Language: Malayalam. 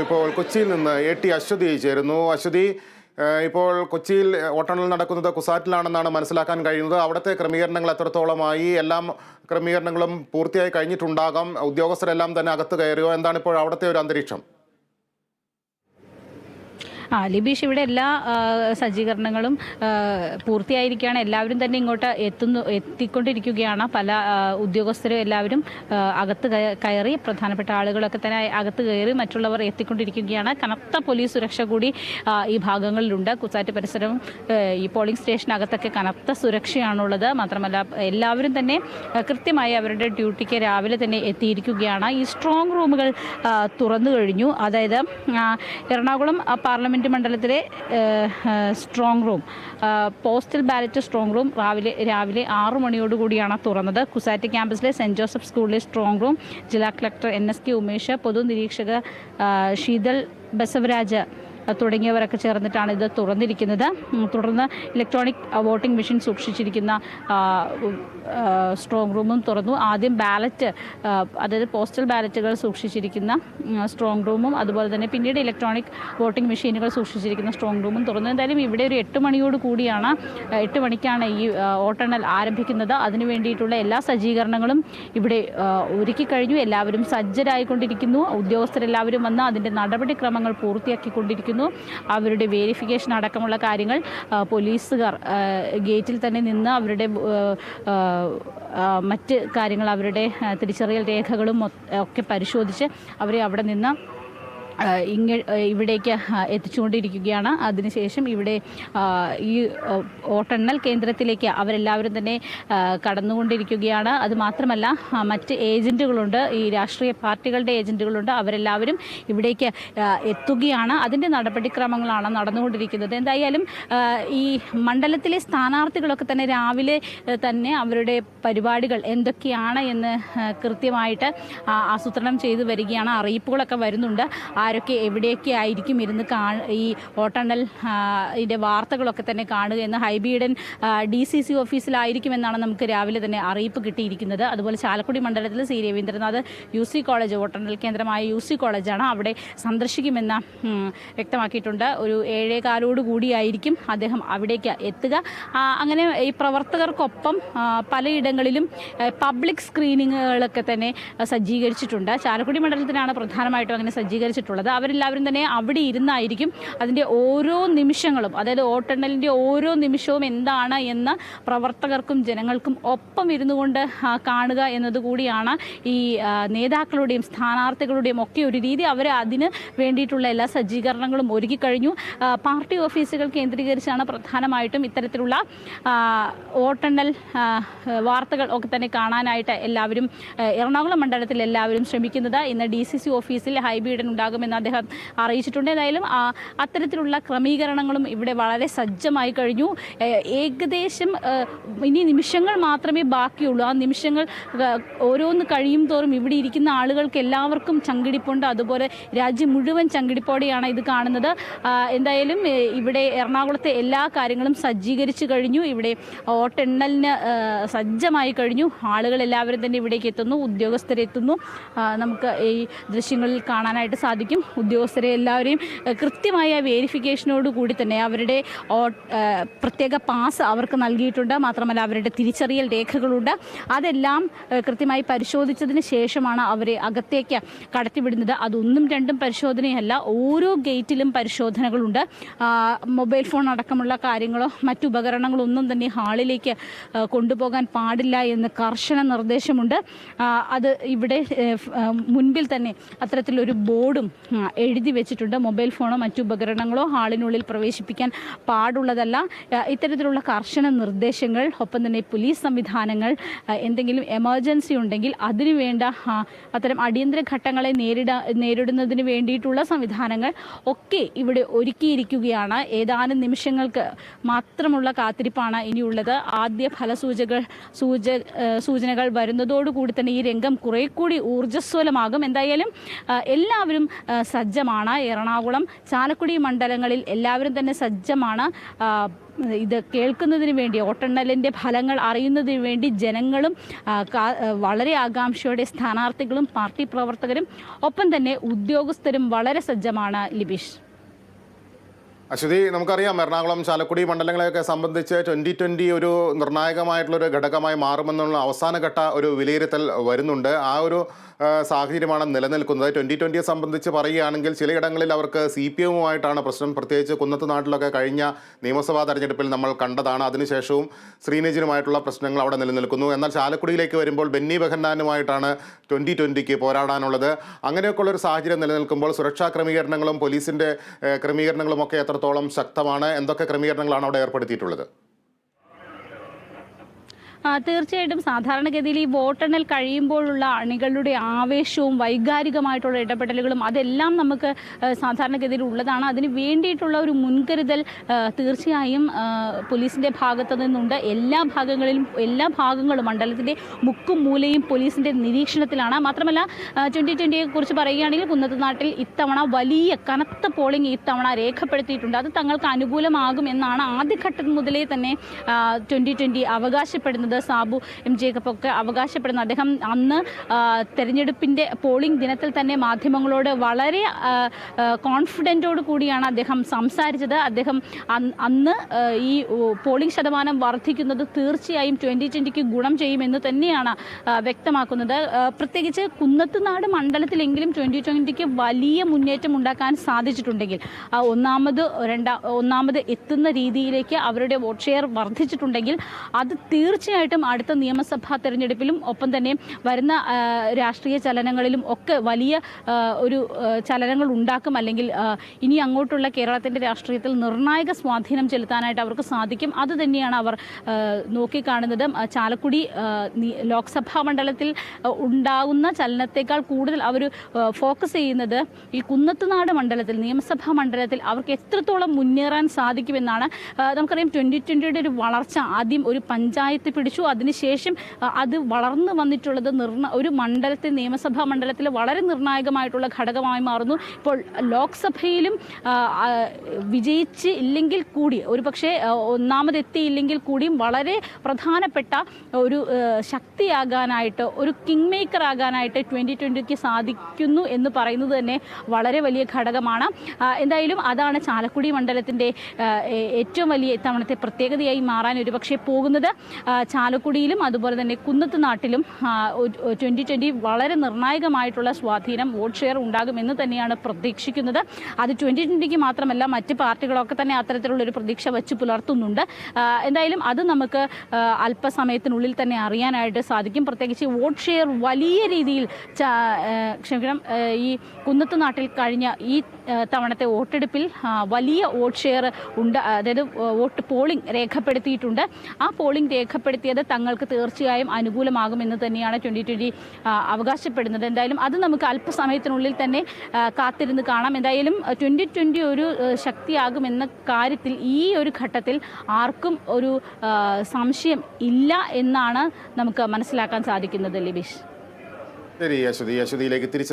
ഇപ്പോൾ കൊച്ചിയിൽ നിന്ന് AT അശ്വതി ചേരുന്നു. അശ്വതി, ഇപ്പോൾ കൊച്ചിയിൽ വോട്ടെണ്ണൽ നടക്കുന്നത് കുസാറ്റിലാണെന്നാണ് മനസ്സിലാക്കാൻ കഴിയുന്നത്. അവിടുത്തെ ക്രമീകരണങ്ങൾ എത്രത്തോളമായി? എല്ലാം ക്രമീകരണങ്ങളും പൂർത്തിയായി കഴിഞ്ഞിട്ടുണ്ടാകാം. ഉദ്യോഗസ്ഥരെല്ലാം തന്നെ അകത്ത് കയറിയോ? എന്താണ് ഇപ്പോൾ അവിടുത്തെ ഒരു അന്തരീക്ഷം? ലിബീഷ്, ഇവിടെ എല്ലാ സജ്ജീകരണങ്ങളും പൂർത്തിയായിരിക്കുകയാണ്. എല്ലാവരും തന്നെ ഇങ്ങോട്ട് എത്തിക്കൊണ്ടിരിക്കുകയാണ്. പല ഉദ്യോഗസ്ഥരും എല്ലാവരും അകത്ത് കയറി, പ്രധാനപ്പെട്ട ആളുകളൊക്കെ തന്നെ അകത്ത് കയറി, മറ്റുള്ളവർ എത്തിക്കൊണ്ടിരിക്കുകയാണ്. കനത്ത പോലീസ് സുരക്ഷ കൂടി ഈ ഭാഗങ്ങളിലുണ്ട്. കുസാറ്റ് പരിസരവും ഈ പോളിംഗ് സ്റ്റേഷനകത്തൊക്കെ കനത്ത സുരക്ഷയാണുള്ളത്. മാത്രമല്ല എല്ലാവരും തന്നെ കൃത്യമായി അവരുടെ ഡ്യൂട്ടിക്ക് രാവിലെ തന്നെ എത്തിയിരിക്കുകയാണ്. ഈ സ്ട്രോങ് റൂമുകൾ തുറന്നു കഴിഞ്ഞു. അതായത് എറണാകുളം പാർലമെൻറ്റ് മണ്ഡലത്തിലെ strong room, postal ballot strong room രാവിലെ 6 മണിയോടുകൂടിയാണ് തുറന്നത്. കുസാറ്റ് ക്യാമ്പസിലെ സെൻറ് ജോസഫ് സ്കൂളിലെ സ്ട്രോങ് റൂം ജില്ലാ കളക്ടർ NSK ഉമേഷ്, പൊതുനിരീക്ഷക ശീതൽ ബസവരാജ് തുടങ്ങിയവരൊക്കെ ചേർന്നിട്ടാണ് ഇത് തുറന്നിരിക്കുന്നത്. തുടർന്ന് ഇലക്ട്രോണിക് വോട്ടിംഗ് മെഷീൻ സൂക്ഷിച്ചിരിക്കുന്ന സ്ട്രോങ് റൂമും തുറന്നു. ആദ്യം ബാലറ്റ്, അതായത് പോസ്റ്റൽ ബാലറ്റുകൾ സൂക്ഷിച്ചിരിക്കുന്ന സ്ട്രോങ് റൂമും അതുപോലെ തന്നെ പിന്നീട് ഇലക്ട്രോണിക് വോട്ടിംഗ് മെഷീനുകൾ സൂക്ഷിച്ചിരിക്കുന്ന സ്ട്രോങ് റൂമും തുറന്നു. എന്തായാലും ഇവിടെ ഒരു 8 മണിയോട് കൂടിയാണ്, 8 മണിക്കാണ് ഈ വോട്ടെണ്ണൽ ആരംഭിക്കുന്നത്. അതിനു വേണ്ടിയിട്ടുള്ള എല്ലാ സജ്ജീകരണങ്ങളും ഇവിടെ ഒരുക്കി കഴിഞ്ഞു. എല്ലാവരും സജ്ജരായിക്കൊണ്ടിരിക്കുന്നു. ഉദ്യോഗസ്ഥരെല്ലാവരും വന്ന് അതിൻ്റെ നടപടിക്രമങ്ങൾ പൂർത്തിയാക്കിക്കൊണ്ടിരിക്കുന്നു. അവരുടെ വെരിഫിക്കേഷൻ അടക്കമുള്ള കാര്യങ്ങൾ പോലീസുകാർ ഗേറ്റിൽ തന്നെ നിന്ന് അവരുടെ മറ്റ് കാര്യങ്ങൾ, അവരുടെ തിരിച്ചറിയൽ രേഖകളും ഒക്കെ പരിശോധിച്ച് അവരെ അവിടെ നിന്ന് ഇവിടേക്ക് എത്തിച്ചുകൊണ്ടിരിക്കുകയാണ്. അതിനുശേഷം ഇവിടെ ഈ വോട്ടെണ്ണൽ കേന്ദ്രത്തിലേക്ക് അവരെല്ലാവരും തന്നെ കടന്നുകൊണ്ടിരിക്കുകയാണ്. അതുമാത്രമല്ല മറ്റ് ഏജൻറ്റുകളുണ്ട്, ഈ രാഷ്ട്രീയ പാർട്ടികളുടെ ഏജൻറ്റുകളുണ്ട്, അവരെല്ലാവരും ഇവിടേക്ക് എത്തുകയാണ്. അതിൻ്റെ നടപടിക്രമങ്ങളാണ് നടന്നുകൊണ്ടിരിക്കുന്നത്. എന്തായാലും ഈ മണ്ഡലത്തിലെ സ്ഥാനാർത്ഥികളൊക്കെ തന്നെ രാവിലെ തന്നെ അവരുടെ പരിപാടികൾ എന്തൊക്കെയാണ് എന്ന് കൃത്യമായിട്ട് ആസൂത്രണം ചെയ്തു വരികയാണ്. അറിയിപ്പുകളൊക്കെ വരുന്നുണ്ട്. ആരൊക്കെ എവിടെയൊക്കെ ആയിരിക്കും ഇരുന്ന് ഈ വോട്ടെണ്ണൽ ഇതിൻ്റെ വാർത്തകളൊക്കെ തന്നെ കാണുക എന്ന്. ഹൈബീഡൻ DCC ഓഫീസിലായിരിക്കുമെന്നാണ് നമുക്ക് രാവിലെ തന്നെ അറിയിപ്പ് കിട്ടിയിരിക്കുന്നത്. അതുപോലെ ചാലക്കുടി മണ്ഡലത്തിൽ C രവീന്ദ്രനാഥ് UC കോളേജ്, വോട്ടെണ്ണൽ കേന്ദ്രമായ UC കോളേജാണ്, അവിടെ സന്ദർശിക്കുമെന്ന് വ്യക്തമാക്കിയിട്ടുണ്ട്. ഒരു 7:15 കൂടിയായിരിക്കും അദ്ദേഹം അവിടേക്ക് എത്തുക. അങ്ങനെ ഈ പ്രവർത്തകർക്കൊപ്പം പലയിടങ്ങളിലും പബ്ലിക് സ്ക്രീനിങ്ങുകളൊക്കെ തന്നെ സജ്ജീകരിച്ചിട്ടുണ്ട്. ചാലക്കുടി മണ്ഡലത്തിനാണ് പ്രധാനമായിട്ടും അങ്ങനെ സജ്ജീകരിച്ചിട്ടുള്ളത്. അവരെല്ലാവരും തന്നെ അവിടെ ഇരുന്നായിരിക്കും അതിൻ്റെ ഓരോ നിമിഷങ്ങളും, അതായത് വോട്ടെണ്ണലിൻ്റെ ഓരോ നിമിഷവും എന്താണ് എന്ന് പ്രവർത്തകർക്കും ജനങ്ങൾക്കും ഒപ്പം ഇരുന്നു കൊണ്ട് കാണുക എന്നതുകൂടിയാണ് ഈ നേതാക്കളുടെയും സ്ഥാനാർത്ഥികളുടെയും ഒക്കെ ഒരു രീതി. അവർ അതിന് വേണ്ടിയിട്ടുള്ള എല്ലാ സജ്ജീകരണങ്ങളും ഒരുക്കി കഴിഞ്ഞു. പാർട്ടി ഓഫീസുകൾ കേന്ദ്രീകരിച്ചാണ് പ്രധാനമായിട്ടും ഇത്തരത്തിലുള്ള വോട്ടെണ്ണൽ വാർത്തകൾ ഒക്കെ തന്നെ കാണാനായിട്ട് എല്ലാവരും എറണാകുളം മണ്ഡലത്തിൽ എല്ലാവരും ശ്രമിക്കുന്നത്. ഇന്ന് DCC ഓഫീസിൽ ഹൈബീഡൻ ഉണ്ടാകുമെന്ന് അദ്ദേഹം അറിയിച്ചിട്ടുണ്ട്. ഏതായാലും അത്തരത്തിലുള്ള ക്രമീകരണങ്ങളും ഇവിടെ വളരെ സജ്ജമായി കഴിഞ്ഞു. ഏകദേശം ഇനി നിമിഷങ്ങൾ മാത്രമേ ബാക്കിയുള്ളൂ. ആ നിമിഷങ്ങൾ ഓരോന്ന് കഴിയും തോറും ഇവിടെ ഇരിക്കുന്ന ആളുകൾക്ക് എല്ലാവർക്കും ചങ്കിടിപ്പുണ്ട്. അതുപോലെ രാജ്യം മുഴുവൻ ചങ്കിടിപ്പോടെയാണ് ഇത് കാണുന്നത്. എന്തായാലും ഇവിടെ എറണാകുളത്തെ എല്ലാ കാര്യങ്ങളും സജ്ജീകരിച്ചു കഴിഞ്ഞു. ഇവിടെ വോട്ടെണ്ണലിന് സജ്ജമായി കഴിഞ്ഞു. ആളുകൾ എല്ലാവരും തന്നെ ഇവിടേക്ക് എത്തുന്നു, ഉദ്യോഗസ്ഥരെത്തുന്നു. നമുക്ക് ഈ ദൃശ്യങ്ങളിൽ കാണാനായിട്ട് സാധിക്കും. ഉദ്യോഗസ്ഥരെ എല്ലാവരെയും കൃത്യമായ വെരിഫിക്കേഷനോട് കൂടി തന്നെ അവരുടെ പ്രത്യേക പാസ് അവർക്ക് നൽകിയിട്ടുണ്ട്. മാത്രമല്ല അവരുടെ തിരിച്ചറിയൽ രേഖകളുണ്ട്. അതെല്ലാം കൃത്യമായി പരിശോധിച്ചതിന് ശേഷമാണ് അവരെ അകത്തേക്ക് കടത്തിവിടുന്നത്. അതൊന്നും രണ്ടും പരിശോധനയല്ല, ഓരോ ഗേറ്റിലും പരിശോധനകളുണ്ട്. മൊബൈൽ ഫോൺ അടക്കമുള്ള കാര്യങ്ങളോ മറ്റുപകരണങ്ങളോ ഒന്നും തന്നെ ഹാളിലേക്ക് കൊണ്ടുപോകാൻ പാടില്ല എന്ന് കർശന നിർദ്ദേശമുണ്ട്. അത് ഇവിടെ മുൻപിൽ തന്നെ അത്തരത്തിലൊരു ബോർഡും എഴുതി വെച്ചിട്ടുണ്ട്. മൊബൈൽ ഫോണോ മറ്റു ഉപകരണങ്ങളോ ഹാളിനുള്ളിൽ പ്രവേശിപ്പിക്കാൻ പാടുള്ളതല്ല. ഇത്തരത്തിലുള്ള കർശന നിർദ്ദേശങ്ങൾ, ഒപ്പം തന്നെ പോലീസ് സംവിധാനങ്ങൾ, എന്തെങ്കിലും എമർജൻസി ഉണ്ടെങ്കിൽ അതിനുവേണ്ട അത്തരം അടിയന്തര ഘട്ടങ്ങളെ നേരിടുന്നതിന് വേണ്ടിയിട്ടുള്ള സംവിധാനങ്ങൾ ഒക്കെ ഇവിടെ ഒരുക്കിയിരിക്കുകയാണ്. ഏതാനും നിമിഷങ്ങൾക്ക് മാത്രമുള്ള കാത്തിരിപ്പാണ് ഇനിയുള്ളത്. ആദ്യ സൂചനകൾ വരുന്നതോടുകൂടി തന്നെ ഈ രംഗം കുറെ കൂടി ഊർജ്ജസ്വലമാകും. എന്തായാലും എല്ലാവരും സജ്ജമാണ്. എറണാകുളം, ചാലക്കുടി മണ്ഡലങ്ങളിൽ എല്ലാവരും തന്നെ സജ്ജമാണ്. ഇത് കേൾക്കുന്നതിന് വേണ്ടി, വോട്ടെണ്ണലിൻ്റെ ഫലങ്ങൾ അറിയുന്നതിന് വേണ്ടി ജനങ്ങളും വളരെ ആകാംക്ഷയോടെ സ്ഥാനാർത്ഥികളും പാർട്ടി പ്രവർത്തകരും ഒപ്പം തന്നെ ഉദ്യോഗസ്ഥരും വളരെ സജ്ജമാണ്. ലിബീഷ്. അശ്വതി, നമുക്കറിയാം എറണാകുളം, ചാലക്കുടി മണ്ഡലങ്ങളെയൊക്കെ സംബന്ധിച്ച് 2020 ഒരു നിർണായകമായിട്ടുള്ളൊരു ഘടകമായി മാറുമെന്നുള്ള അവസാനഘട്ട ഒരു വിലയിരുത്തൽ വരുന്നുണ്ട്. ആ ഒരു സാഹചര്യമാണ് നിലനിൽക്കുന്നത്. 2020യെ സംബന്ധിച്ച് പറയുകയാണെങ്കിൽ ചിലയിടങ്ങളിൽ അവർക്ക് CPM-ഉമായിട്ടാണ് പ്രശ്നം. പ്രത്യേകിച്ച് കുന്നത്തുനാട്ടിലൊക്കെ കഴിഞ്ഞ നിയമസഭാ തെരഞ്ഞെടുപ്പിൽ നമ്മൾ കണ്ടതാണ്. അതിനുശേഷവും ശ്രീനിജിനുമായിട്ടുള്ള പ്രശ്നങ്ങൾ അവിടെ നിലനിൽക്കുന്നു. എന്നാൽ ചാലക്കുടിയിലേക്ക് വരുമ്പോൾ ബെന്നി ബെഹന്നാനുമായിട്ടാണ് 2020ക്ക് പോരാടാനുള്ളത്. അങ്ങനെയൊക്കെയുള്ളൊരു സാഹചര്യം നിലനിൽക്കുമ്പോൾ സുരക്ഷാ ക്രമീകരണങ്ങളും പോലീസിൻ്റെ ക്രമീകരണങ്ങളും ഒക്കെ എത്രത്തോളം ശക്തമാണ്? എന്തൊക്കെ ക്രമീകരണങ്ങളാണ് അവിടെ ഏർപ്പെടുത്തിയിട്ടുള്ളത്? തീർച്ചയായിട്ടും സാധാരണഗതിയിൽ ഈ വോട്ടെണ്ണൽ കഴിയുമ്പോഴുള്ള അണികളുടെ ആവേശവും വൈകാരികമായിട്ടുള്ള ഇടപെടലുകളും അതെല്ലാം നമുക്ക് സാധാരണഗതിയിൽ ഉള്ളതാണ്. അതിന് വേണ്ടിയിട്ടുള്ള ഒരു മുൻകരുതൽ തീർച്ചയായും പോലീസിൻ്റെ ഭാഗത്തു നിന്നുണ്ട്. എല്ലാ ഭാഗങ്ങളും മണ്ഡലത്തിൻ്റെ മുക്കും മൂലയും പോലീസിൻ്റെ നിരീക്ഷണത്തിലാണ്. മാത്രമല്ല 2020യെ കുറിച്ച് പറയുകയാണെങ്കിൽ കുന്നത്തുനാട്ടിൽ ഇത്തവണ വലിയ കനത്ത പോളിംഗ് ഇത്തവണ രേഖപ്പെടുത്തിയിട്ടുണ്ട്. അത് തങ്ങൾക്ക് അനുകൂലമാകും എന്നാണ് ആദ്യഘട്ടം മുതലേ തന്നെ 2020 അവകാശപ്പെടുന്നത്. സാബു എം ജേക്കബ് ഒക്കെ അവകാശപ്പെടുന്നു. അദ്ദേഹം അന്ന് തെരഞ്ഞെടുപ്പിൻ്റെ പോളിംഗ് ദിനത്തിൽ തന്നെ മാധ്യമങ്ങളോട് വളരെ കോൺഫിഡൻറ്റോട് കൂടിയാണ് അദ്ദേഹം സംസാരിച്ചത്. അദ്ദേഹം അന്ന് ഈ പോളിംഗ് ശതമാനം വർദ്ധിക്കുന്നത് തീർച്ചയായും 2020ക്ക് ഗുണം ചെയ്യുമെന്ന് തന്നെയാണ് വ്യക്തമാക്കുന്നത്. പ്രത്യേകിച്ച് കുന്നത്തുനാട് മണ്ഡലത്തിലെങ്കിലും 2020ക്ക് വലിയ മുന്നേറ്റം ഉണ്ടാക്കാൻ സാധിച്ചിട്ടുണ്ടെങ്കിൽ ഒന്നാമത് എത്തുന്ന രീതിയിലേക്ക് അവരുടെ വോട്ട് ഷെയർ വർദ്ധിച്ചിട്ടുണ്ടെങ്കിൽ അത് തീർച്ചയായിട്ടും അടുത്ത നിയമസഭാ തെരഞ്ഞെടുപ്പിലും ഒപ്പം തന്നെ വരുന്ന രാഷ്ട്രീയ ചലനങ്ങളിലും ഒക്കെ വലിയ ഒരു ചലനങ്ങൾ ഉണ്ടാക്കും. അല്ലെങ്കിൽ ഇനി അങ്ങോട്ടുള്ള കേരളത്തിൻ്റെ രാഷ്ട്രീയത്തിൽ നിർണായക സ്വാധീനം ചെലുത്താനായിട്ട് അവർക്ക് സാധിക്കും. അത് തന്നെയാണ് അവർ നോക്കിക്കാണുന്നത്. ചാലക്കുടി ലോക്സഭാ മണ്ഡലത്തിൽ ഉണ്ടാകുന്ന ചലനത്തേക്കാൾ കൂടുതൽ അവർ ഫോക്കസ് ചെയ്യുന്നത് ഈ കുന്നത്തുനാട് മണ്ഡലത്തിൽ, നിയമസഭാ മണ്ഡലത്തിൽ അവർക്ക് എത്രത്തോളം മുന്നേറാൻ സാധിക്കുമെന്നാണ്. നമുക്കറിയാം 2020യുടെ ഒരു വളർച്ച ആദ്യം ഒരു പഞ്ചായത്ത് പിടിച്ചു. അതിനുശേഷം അത് വളർന്നു വന്നിട്ടുള്ളത് ഒരു മണ്ഡലത്തിൽ, നിയമസഭാ മണ്ഡലത്തിൽ വളരെ നിർണായകമായിട്ടുള്ള ഘടകമായി മാറുന്നു. ഇപ്പോൾ ലോക്സഭയിലും വിജയിച്ച് ഇല്ലെങ്കിൽ കൂടി, ഒരുപക്ഷെ ഒന്നാമതെത്തിയില്ലെങ്കിൽ കൂടിയും വളരെ പ്രധാനപ്പെട്ട ഒരു ശക്തിയാകാനായിട്ട്, ഒരു കിങ് മേക്കർ ആകാനായിട്ട് 2020ക്ക് സാധിക്കുന്നു എന്ന് പറയുന്നത് തന്നെ വളരെ വലിയ ഘടകമാണ്. എന്തായാലും അതാണ് ചാലക്കുടി മണ്ഡലത്തിൻ്റെ ഏറ്റവും വലിയ ഇത്തവണത്തെ പ്രത്യേകതയായി മാറാൻ ഒരുപക്ഷെ പോകുന്നത്. ചാലക്കുടിയിലും അതുപോലെ തന്നെ കുന്നത്തുനാട്ടിലും 2020 വളരെ നിർണായകമായിട്ടുള്ള സ്വാധീനം, വോട്ട് ഷെയർ ഉണ്ടാകുമെന്ന് തന്നെയാണ് പ്രതീക്ഷിക്കുന്നത്. അത് 2020ക്ക് മാത്രമല്ല, മറ്റ് പാർട്ടികളൊക്കെ തന്നെ അത്തരത്തിലുള്ളൊരു പ്രതീക്ഷ വച്ച് പുലർത്തുന്നുണ്ട്. എന്തായാലും അത് നമുക്ക് അല്പസമയത്തിനുള്ളിൽ തന്നെ അറിയാനായിട്ട് സാധിക്കും. പ്രത്യേകിച്ച് വോട്ട് ഷെയർ വലിയ രീതിയിൽ ഈ കുന്നത്തുനാട്ടിൽ കഴിഞ്ഞ ഈ തവണത്തെ വോട്ടെടുപ്പിൽ വലിയ വോട്ട് ഷെയർ ഉണ്ട്. അതായത് പോളിംഗ് രേഖപ്പെടുത്തിയിട്ടുണ്ട്. ആ പോളിംഗ് രേഖപ്പെടുത്തിയത് തങ്ങൾക്ക് തീർച്ചയായും അനുകൂലമാകുമെന്ന് തന്നെയാണ് 2020 അവകാശപ്പെടുന്നത്. എന്തായാലും അത് നമുക്ക് അല്പസമയത്തിനുള്ളിൽ തന്നെ കാത്തിരുന്ന് കാണാം. എന്തായാലും 2020 ഒരു ശക്തിയാകുമെന്ന കാര്യത്തിൽ ഈ ഒരു ഘട്ടത്തിൽ ആർക്കും ഒരു സംശയം ഇല്ല എന്നാണ് നമുക്ക് മനസ്സിലാക്കാൻ സാധിക്കുന്നത്. ലിബീഷ്. ശരി, അശ്വതിയിലേക്ക് തിരിച്ച്